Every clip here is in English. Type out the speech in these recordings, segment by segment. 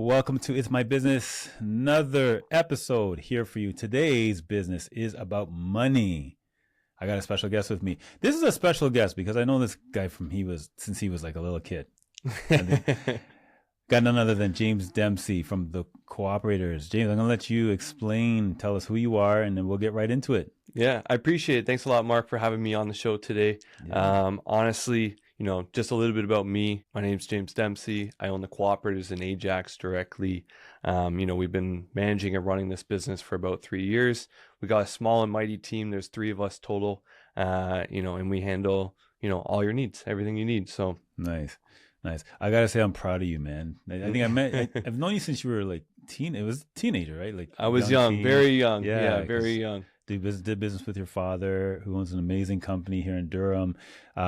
Welcome to It's My Business, another episode here for you. Today's business is about money. I got a special guest with me. This is a special guest because I know this guy since he was like a little kid. Got none other than James Dempsey from the Cooperators. James, I'm going to let you tell us who you are, and then we'll get right into it. Yeah, I appreciate it. Thanks a lot, Mark, for having me on the show today. Yeah. Honestly, just a little bit about me. My name's James Dempsey. I own the Cooperators in Ajax directly. We've been managing and running this business for about 3 years. We got a small and mighty team. There's 3 of us total, and we handle, all your needs, everything you need. So Nice. I got to say, I'm proud of you, man. I think I've known you since you were like teenager, right? Like I was young, very young. Yeah, very young. Did business with your father, who owns an amazing company here in Durham. You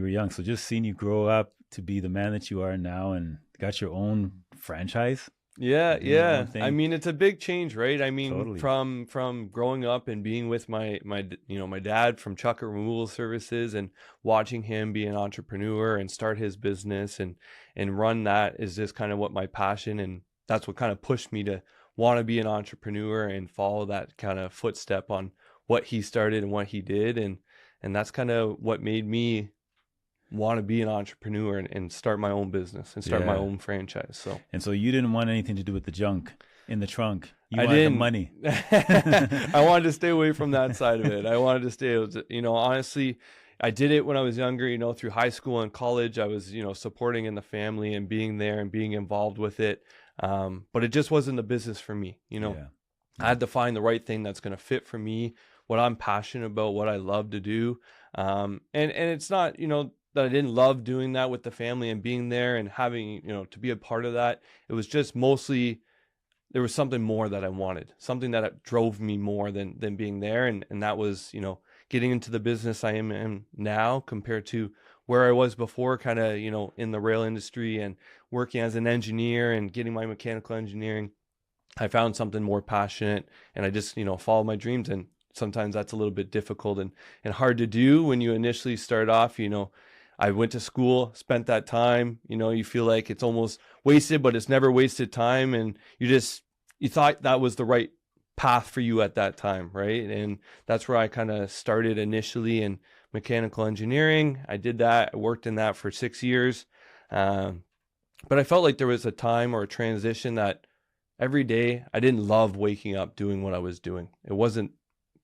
were young. So just seeing you grow up to be the man that you are now and got your own franchise. Yeah. I mean, it's a big change, right? I mean, Totally. from growing up and being with my dad from Chuck Removal Services and watching him be an entrepreneur and start his business and run that is just kind of what my passion, and that's what kind of pushed me to want to be an entrepreneur and follow that kind of footstep on what he started and what he did, and that's kind of what made me want to be an entrepreneur and start my own business and start my own franchise. So you didn't want anything to do with the junk in the trunk. You I wanted didn't. the money. I wanted to stay away from that side of it. I wanted to stay, honestly, I did it when I was younger, through high school and college. I was, supporting in the family and being there and being involved with it. But it just wasn't the business for me. I had to find the right thing that's going to fit for me, what I'm passionate about, what I love to do. And it's not, that I didn't love doing that with the family and being there and having, to be a part of that. It was just mostly, there was something more that I wanted, something that drove me more than being there. And that was, getting into the business I am in now compared to where I was before, kind of, in the rail industry and working as an engineer and getting my mechanical engineering. I found something more passionate, and I just, followed my dreams. And sometimes that's a little bit difficult and hard to do when you initially start off. I went to school, spent that time, you feel like it's almost wasted, but it's never wasted time. And you thought that was the right path for you at that time, right? And that's where I kind of started initially in mechanical engineering. I did that. I worked in that for 6 years. But I felt like there was a time or a transition that every day I didn't love waking up doing what I was doing. It wasn't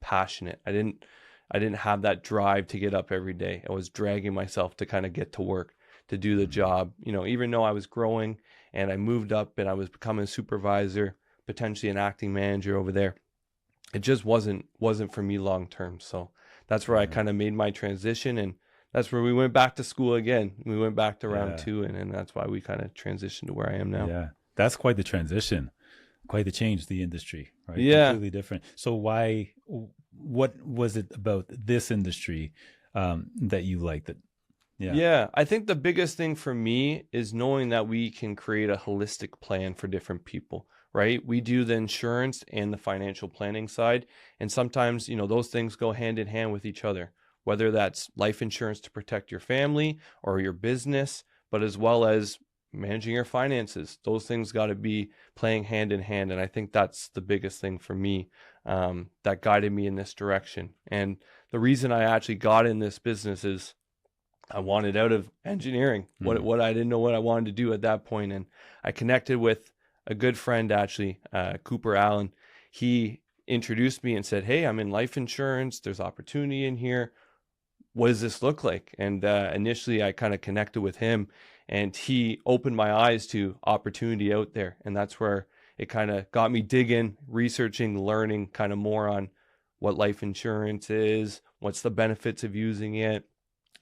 passionate. I didn't have that drive to get up every day. I was dragging myself to kind of get to work, to do the job, even though I was growing and I moved up and I was becoming a supervisor, potentially an acting manager over there. It just wasn't for me long term. So that's where I kind of made my transition, and that's where we went back to school again. We went back to round 2, and that's why we kind of transitioned to where I am now. Yeah, that's quite the transition, quite the change, the industry, right? Yeah. Completely different. So what was it about this industry that you liked it? Yeah, I think the biggest thing for me is knowing that we can create a holistic plan for different people, right? We do the insurance and the financial planning side, and sometimes, those things go hand in hand with each other, whether that's life insurance to protect your family or your business, but as well as managing your finances. Those things got to be playing hand in hand. And I think that's the biggest thing for me that guided me in this direction. And the reason I actually got in this business is I wanted out of engineering, what I didn't know what I wanted to do at that point. And I connected with a good friend, actually, Cooper Allen. He introduced me and said, "Hey, I'm in life insurance. There's opportunity in here. What does this look like?" And initially I kind of connected with him, and he opened my eyes to opportunity out there. And that's where it kind of got me digging, researching, learning kind of more on what life insurance is, what's the benefits of using it,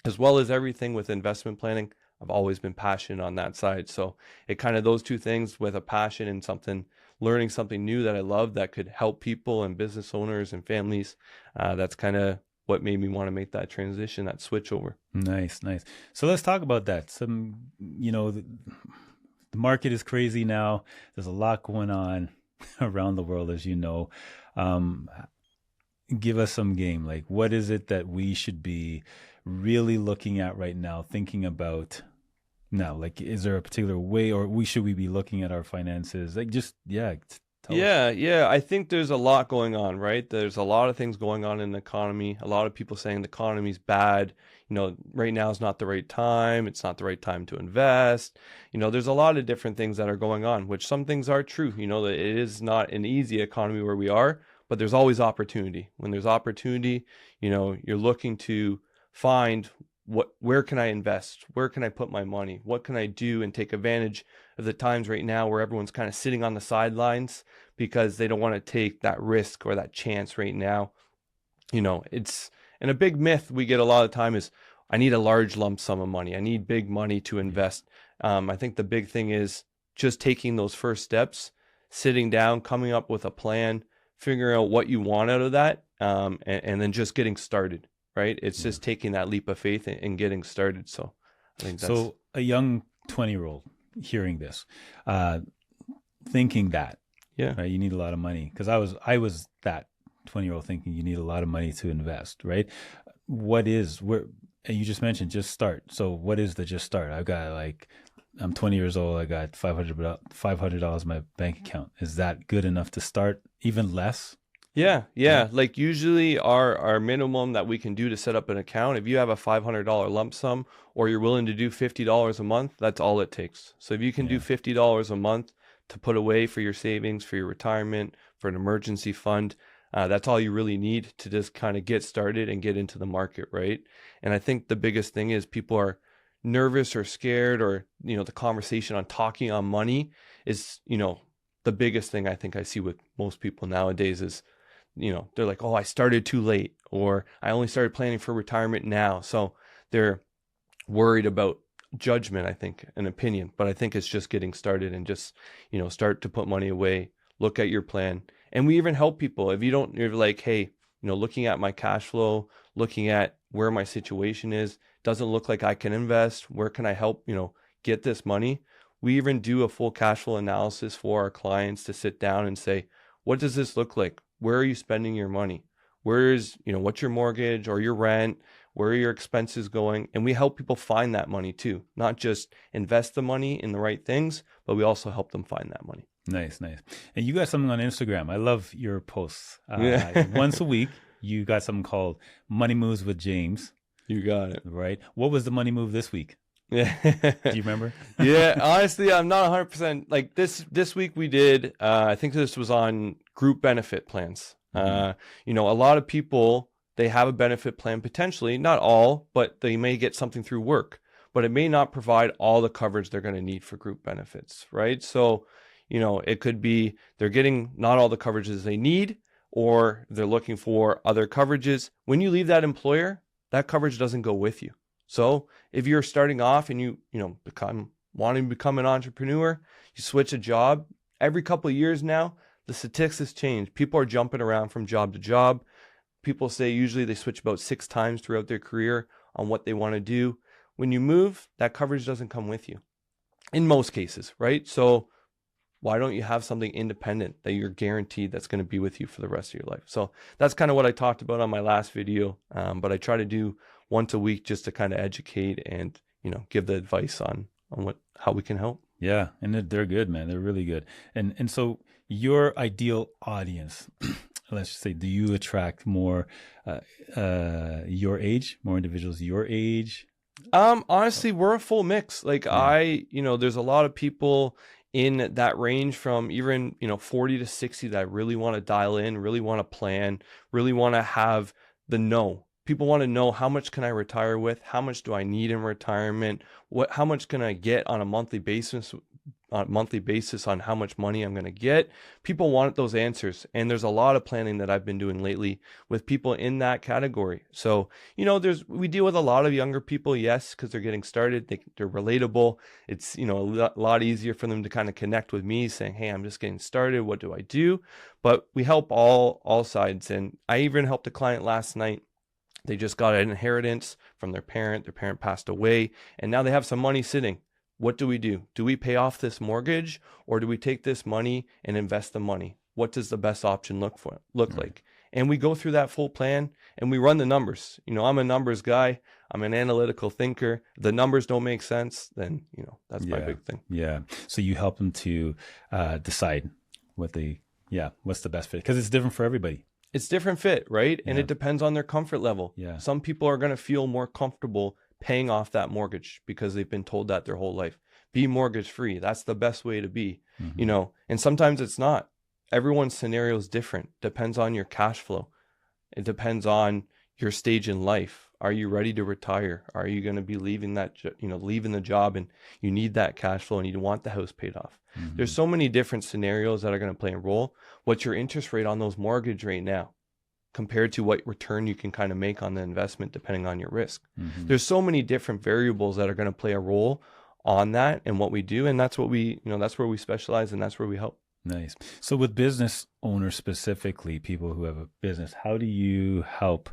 as well as everything with investment planning. I've always been passionate on that side. So it kind of, those two things with a passion and something, learning something new that I love that could help people and business owners and families. That's kind of what made me want to make that transition, that switch over. Nice. So let's talk about that. The market is crazy now. There's a lot going on around the world, as you know. Give us some game. Like, what is it that we should be really looking at right now, thinking about now? Like, is there a particular way, or should we be looking at our finances? Like, just yeah, tell us. Yeah. I think there's a lot going on, right? There's a lot of things going on in the economy. A lot of people saying the economy's bad. Right now is not the right time. It's not the right time to invest. There's a lot of different things that are going on, which some things are true. That it is not an easy economy where we are, but there's always opportunity. When there's opportunity, you're looking to find where can I invest? Where can I put my money? What can I do and take advantage of the times right now where everyone's kind of sitting on the sidelines because they don't want to take that risk or that chance right now. And a big myth we get a lot of the time is I need a large lump sum of money. I need big money to invest. I think the big thing is just taking those first steps, sitting down, coming up with a plan, figuring out what you want out of that, and then just getting started, right? It's just taking that leap of faith and getting started. So I think that's... So a young 20-year-old hearing this, thinking that, right, you need a lot of money, because I was that 20-year-old thinking you need a lot of money to invest, right? And you just mentioned just start. So what is the just start? I'm 20 years old. I got $500 in my bank account. Is that good enough to start? Even less? Yeah. Like usually our minimum that we can do to set up an account, if you have a $500 lump sum or you're willing to do $50 a month, that's all it takes. So if you can do $50 a month to put away for your savings, for your retirement, for an emergency fund, that's all you really need to just kind of get started and get into the market, right? And I think the biggest thing is people are nervous or scared, or, the conversation on talking on money is, the biggest thing I think I see with most people nowadays is, they're like, oh, I started too late, or I only started planning for retirement now. So they're worried about judgment, I think, an opinion, but I think it's just getting started and just, start to put money away, look at your plan. And we even help people. If you're like, hey, looking at my cash flow, looking at where my situation is, doesn't look like I can invest. Where can I help, get this money? We even do a full cash flow analysis for our clients to sit down and say, what does this look like? Where are you spending your money? What's your mortgage or your rent? Where are your expenses going? And we help people find that money too, not just invest the money in the right things, but we also help them find that money. Nice. And you got something on Instagram. I love your posts. Once a week, you got something called Money Moves with James. You got it. Right. What was the money move this week? Yeah. Do you remember? Yeah. Honestly, I'm not 100%. Like this week we did, I think this was on group benefit plans. A lot of people, they have a benefit plan potentially, not all, but they may get something through work, but it may not provide all the coverage they're going to need for group benefits, right? So, it could be they're getting not all the coverages they need, or they're looking for other coverages. When you leave that employer, that coverage doesn't go with you. So if you're starting off and you wanting to become an entrepreneur, you switch a job every couple of years now, the statistics change. People are jumping around from job to job. People say usually they switch about 6 times throughout their career on what they want to do. When you move, that coverage doesn't come with you in most cases, right? So why don't you have something independent that you're guaranteed that's going to be with you for the rest of your life? So that's kind of what I talked about on my last video. But I try to do once a week just to kind of educate and, give the advice on how we can help. Yeah. And they're good, man. They're really good. And so your ideal audience, let's just say, do you attract more your age, more individuals your age? Honestly, we're a full mix. Like there's a lot of people in that range from even, 40 to 60 that really want to dial in, really want to plan, really want to have the know. People want to know, how much can I retire with? How much do I need in retirement? How much can I get on a monthly basis on how much money I'm going to get? People want those answers. And there's a lot of planning that I've been doing lately with people in that category. So, we deal with a lot of younger people, yes, because they're getting started. They're relatable. It's, a lot easier for them to kind of connect with me saying, hey, I'm just getting started. What do I do? But we help all sides. And I even helped a client last night. They just got an inheritance from their parent. Their parent passed away, and now they have some money sitting. What do we do? Do we pay off this mortgage, or do we take this money and invest the money? What does the best option look like? And we go through that full plan and we run the numbers. I'm a numbers guy. I'm an analytical thinker. If the numbers don't make sense, then, that's my big thing. Yeah. So you help them to decide what's the best fit, because it's different for everybody. It's different fit, right? And it depends on their comfort level. Yeah. Some people are going to feel more comfortable paying off that mortgage because they've been told that their whole life. Be mortgage free. That's the best way to be, and sometimes it's not. Everyone's scenario is different. Depends on your cash flow. It depends on your stage in life. Are you ready to retire? Are you going to be leaving leaving the job and you need that cash flow and you want the house paid off? There's so many different scenarios that are going to play a role. What's your interest rate on those mortgage right now compared to what return you can kind of make on the investment depending on your risk? There's so many different variables that are going to play a role on that and what we do. And that's what that's where we specialize and that's where we help. Nice. So with business owners specifically, people who have a business, how do you help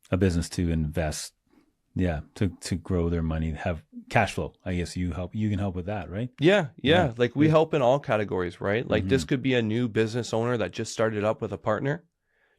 a business to invest, to grow their money, have cash flow? I guess you can help with that, right? Yeah. Like we help in all categories, right? Like this could be a new business owner that just started up with a partner.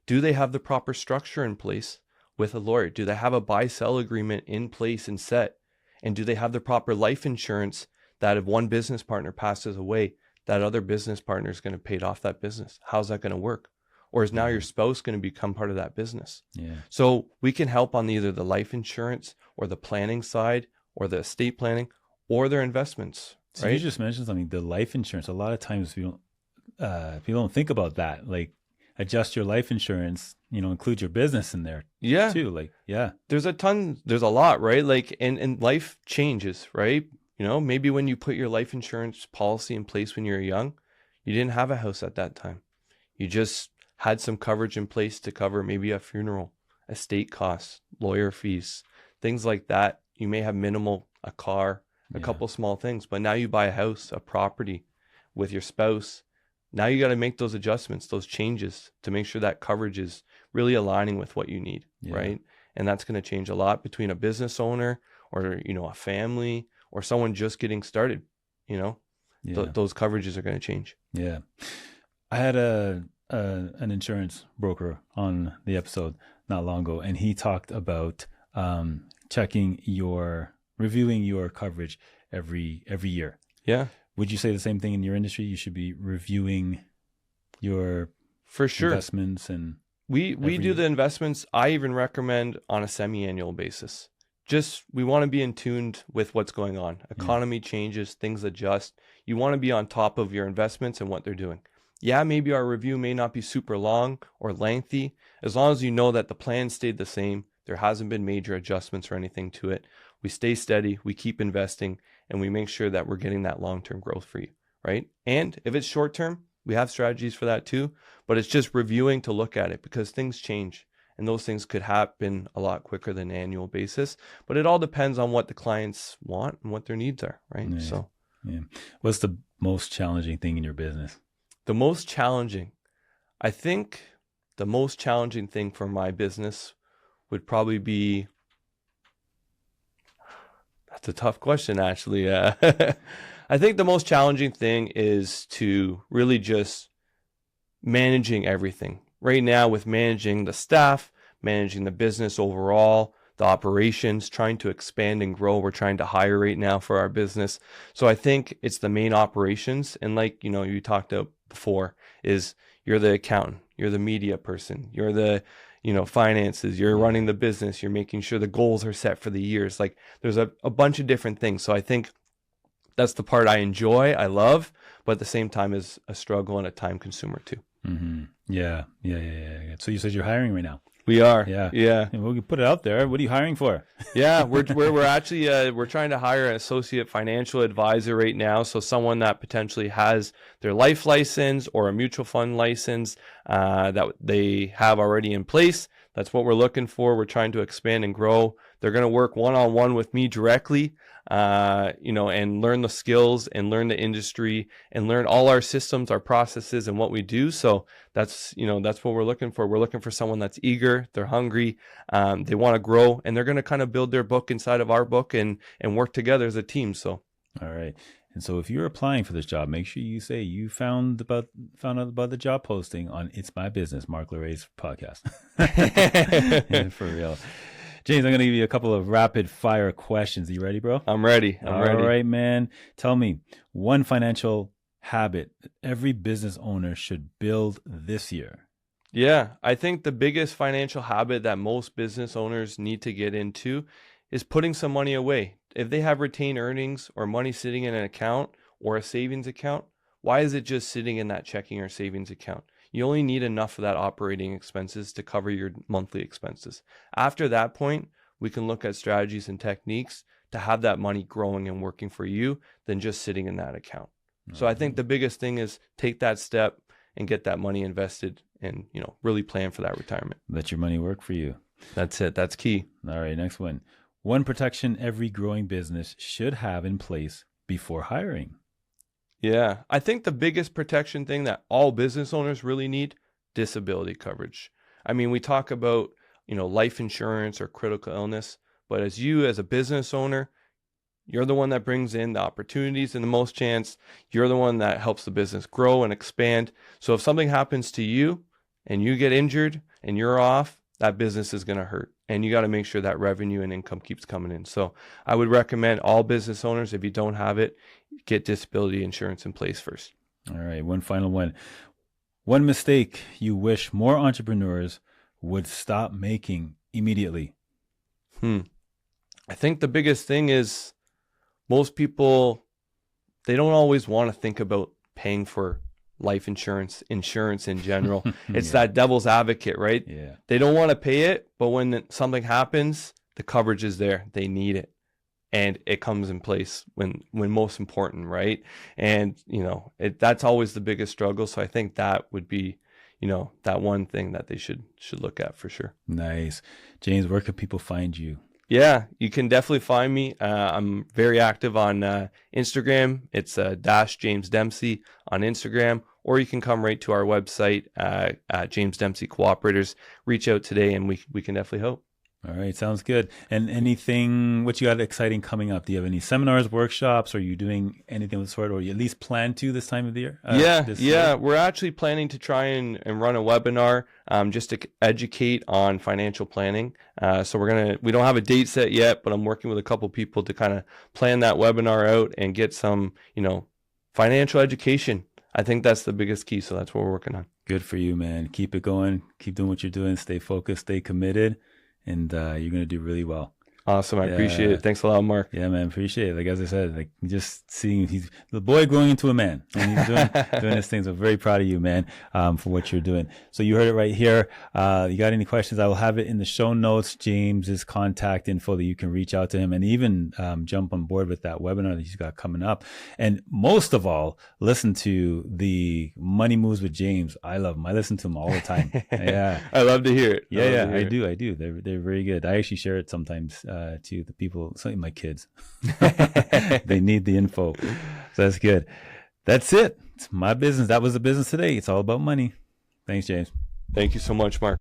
Do they have the proper structure in place with a lawyer? Do they have a buy-sell agreement in place and set? And do they have the proper life insurance that if one business partner passes away, that other business partner is going to pay off that business? How's that going to work? Or is now your spouse going to become part of that business? Yeah. So we can help on either the life insurance or the planning side or the estate planning or their investments. So right? You just mentioned something, the life insurance. A lot of times people don't think about that. Like adjust your life insurance, include your business in there too. Like, there's a lot, right? Like, and life changes, right? Maybe when you put your life insurance policy in place when you were young, you didn't have a house at that time. You just had some coverage in place to cover maybe a funeral, estate costs, lawyer fees, things like that. You may have minimal, a car, a couple small things, but now you buy a house, a property with your spouse. Now you got to make those adjustments, those changes to make sure that coverage is really aligning with what you need, right? And that's going to change a lot between a business owner or, a family or someone just getting started, those coverages are going to change. Yeah. I had an insurance broker on the episode not long ago, and he talked about reviewing your coverage every year. Yeah. Would you say the same thing in your industry? You should be reviewing your investments and we do the investments. I even recommend on a semi-annual basis. We want to be in tune with what's going on. Economy changes, things adjust. You want to be on top of your investments and what they're doing. Yeah, maybe our review may not be super long or lengthy. As long as you know that the plan stayed the same, there hasn't been major adjustments or anything to it. We stay steady, we keep investing, and we make sure that we're getting that long-term growth for you, right? And if it's short-term, we have strategies for that too, but it's just reviewing to look at it because things change. And those things could happen a lot quicker than an annual basis. But it all depends on what the clients want and what their needs are, right? What's the most challenging thing in your business? The most challenging, I think the most challenging thing for my business would probably be, that's a tough question, actually. I think the most challenging thing is to really just managing everything. Right now, with managing the staff, managing the business overall, the operations, trying to expand and grow. We're trying to hire right now for our business. So I think it's the main operations. And like, you talked about before, is you're the accountant, you're the media person, you're the, finances, you're running the business, you're making sure the goals are set for the years. Like there's a bunch of different things. So I think that's the part I enjoy, I love, but at the same time is a struggle and a time consumer too. Mm-hmm. Yeah. So you said you're hiring right now. We are. Yeah. And we can put it out there. What are you hiring for? Yeah, we're actually we're trying to hire an associate financial advisor right now. So someone that potentially has their life license or a mutual fund license that they have already in place. That's what we're looking for. We're trying to expand and grow. They're going to work one-on-one with me directly, and learn the skills and learn the industry and learn all our systems, our processes, and what we do. So that's what we're looking for. We're looking for someone that's eager, they're hungry, they want to grow, and they're going to kind of build their book inside of our book and work together as a team. So. All right. And so if you're applying for this job, make sure you say you found out about the job posting on It's My Business, Mark Laray's podcast. For real. James, I'm going to give you a couple of rapid fire questions. Are you ready, bro? I'm ready. All right, man. Tell me one financial habit that every business owner should build this year. Yeah, I think the biggest financial habit that most business owners need to get into is putting some money away. If they have retained earnings or money sitting in an account or a savings account, why is it just sitting in that checking or savings account? You only need enough of that operating expenses to cover your monthly expenses. After that point, we can look at strategies and techniques to have that money growing and working for you than just sitting in that account. So I think the biggest thing is take that step and get that money invested and, really plan for that retirement. Let your money work for you. That's it. That's key. All right, next one. One protection every growing business should have in place before hiring. Yeah, I think the biggest protection thing that all business owners really need, disability coverage. I mean, we talk about, life insurance or critical illness, but as a business owner, you're the one that brings in the opportunities and the most chance. You're the one that helps the business grow and expand. So if something happens to you and you get injured and you're off, that business is going to hurt. And you got to make sure that revenue and income keeps coming in. So I would recommend all business owners, if you don't have it, get disability insurance in place first. All right, one final one. One mistake you wish more entrepreneurs would stop making immediately. I think the biggest thing is most people, they don't always want to think about paying for life insurance in general. It's that devil's advocate, right? Yeah. They don't want to pay it, but when something happens, the coverage is there. They need it. And it comes in place when most important, right? And, that's always the biggest struggle. So I think that would be, that one thing that they should look at for sure. Nice. James, where can people find you? Yeah, you can definitely find me. I'm very active on Instagram. It's James Dempsey on Instagram, or you can come right to our website at James Dempsey Cooperators. Reach out today, and we can definitely help. All right, sounds good. And what you got exciting coming up? Do you have any seminars, workshops? Are you doing anything of the sort, or you at least plan to this time of the year? Yeah. We're actually planning to try and run a webinar just to educate on financial planning. So we don't have a date set yet, but I'm working with a couple people to kind of plan that webinar out and get some, financial education. I think that's the biggest key. So that's what we're working on. Good for you, man. Keep it going. Keep doing what you're doing. Stay focused, stay committed. And you're going to do really well. Awesome. I appreciate it. Thanks a lot, Mark. Yeah, man. Appreciate it. Like, as I said, just seeing he's the boy growing into a man, and he's doing his things. I'm very proud of you, man, for what you're doing. So you heard it right here. You got any questions? I will have it in the show notes, James's contact info, that you can reach out to him and even jump on board with that webinar that he's got coming up. And most of all, listen to the Money Moves with James. I love them. I listen to them all the time. Yeah. I love to hear it. I do. They're very good. I actually share it sometimes to the people, certainly my kids. They need the info. So that's good. That's it. It's my business. That was the business today. It's all about money. Thanks, James. Thank you so much, Mark.